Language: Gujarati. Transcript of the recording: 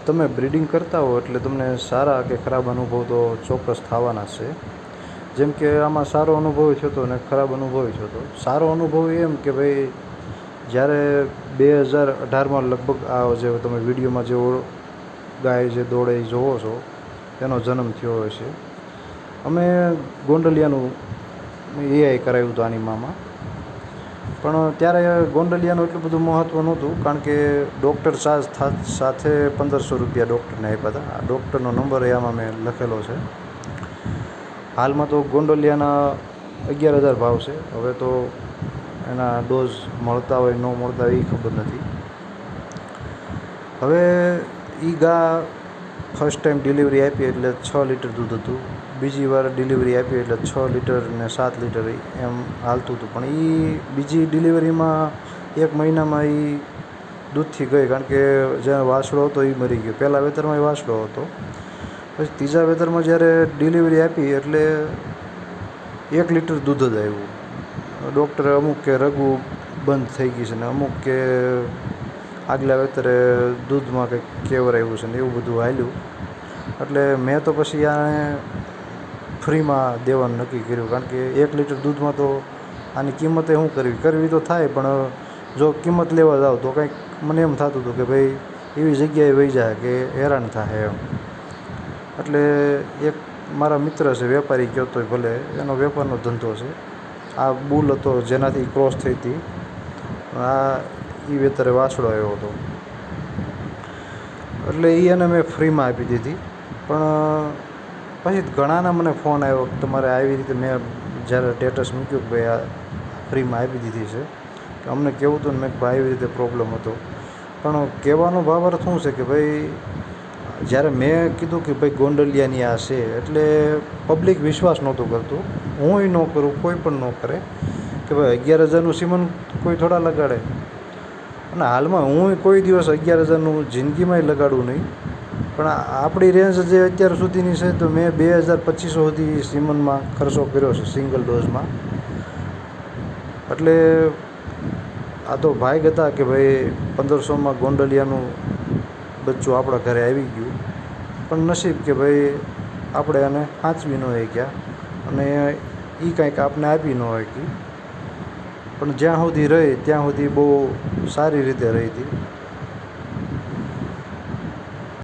તમે બ્રીડિંગ કરતા હો એટલે તમને સારા કે ખરાબ અનુભવ તો ચોક્કસ થવાના છે. જેમ કે આમાં સારો અનુભવ થયો હતો અને ખરાબ અનુભવ થયો હતો. સારો અનુભવ એમ કે ભાઈ જ્યારે 2018માં લગભગ આ જે તમે વિડીયોમાં જે ગાય જે દોડે એ જોવો છો એનો જન્મ થયો હોય છે. અમે ગોંડલિયાનું એઆઈ કરાવ્યું હતું આની મામાં, પણ ત્યારે ગોંડલિયાનું એટલું બધું મહત્ત્વ નહોતું, કારણ કે ડૉક્ટર સાથે 1500 રૂપિયા ડૉક્ટરને આપ્યા હતા. આ ડૉક્ટરનો નંબર આમાં મેં લખેલો છે. હાલમાં તો ગોંડલિયાના 11,000 ભાવ છે. હવે તો એના ડોઝ મળતા હોય ન મળતા હોય એ ખબર નથી. હવે એ ગા ફર્સ્ટ ટાઈમ ડિલિવરી આપી એટલે 6 લીટર દૂધ હતું. બીજી વાર ડિલિવરી આપી એટલે 6 લીટર ને 7 લીટર એમ હાલતું હતું. પણ એ બીજી ડિલિવરીમાં 1 મહિનામાં એ દૂધથી ગઈ, કારણ કે જ્યાં વાસળો હતો એ મરી ગયો. પહેલાં વેતરમાં એ વાસળો હતો. પછી ત્રીજા વેતરમાં જ્યારે ડિલિવરી આપી એટલે 1 લીટર દૂધ જ આવ્યું. ડૉક્ટરે અમુક કે રગું બંધ થઈ ગઈ છે ને અમુક કે આગલા વેતરે દૂધમાં કંઈક કેવરાયું છે ને એવું બધું હાલ્યું. એટલે મેં તો પછી આને ફ્રીમાં દેવાનું નક્કી કર્યું, કારણ કે 1 લીટર દૂધમાં તો આની કિંમતે શું કરવી તો થાય, પણ જો કિંમત લેવા જાવ તો કંઈક મને એમ થતું હતું કે ભાઈ એવી જગ્યાએ વહી જાય કે હેરાન થાય એમ. એટલે એક મારા મિત્ર છે, વેપારી કહો તોય ભલે, એનો વેપારનો ધંધો છે. આ બુલ હતો જેનાથી ક્રોસ થઈ હતી, આ એ વેતરે વાસળો આવ્યો હતો. એટલે એને મેં ફ્રીમાં આપી દીધી. પણ પછી ઘણાના મને ફોન આવ્યો કે તમારે આવી રીતે, મેં જ્યારે સ્ટેટસ મૂક્યું કે ભાઈ આ ફ્રીમાં આપી દીધી છે, કે અમને કહેવું હતું ને, મેં ભાઈ આવી રીતે પ્રોબ્લેમ હતો. પણ કહેવાનો ભાવાર્થ શું છે કે ભાઈ જ્યારે મેં કીધું કે ભાઈ ગોંડલિયાની આ છે એટલે પબ્લિક વિશ્વાસ નહોતું કરતું. હુંય ન કરું, કોઈ પણ ન કરે કે ભાઈ 11,000નું સીમન કોઈ થોડા લગાડે. અને હાલમાં હું કોઈ દિવસ 11,000નું જિંદગીમાંય લગાડું નહીં. પણ આપણી રેન્જ જે અત્યાર સુધીની છે તો મેં 2,000-2,500 સુધી સીમનમાં ખર્ચો કર્યો છે સિંગલ ડોઝમાં. એટલે આ તો ભાગ હતા કે ભાઈ 1500માં ગોંડલિયાનું બચ્ચું આપણા ઘરે આવી ગયું. પણ નસીબ કે ભાઈ આપણે એને સાચવી ન શક્યા અને એ કાંઈક આપણે આપી ન શકી. પણ જ્યાં સુધી રહી ત્યાં સુધી બહુ સારી રીતે રહી હતી.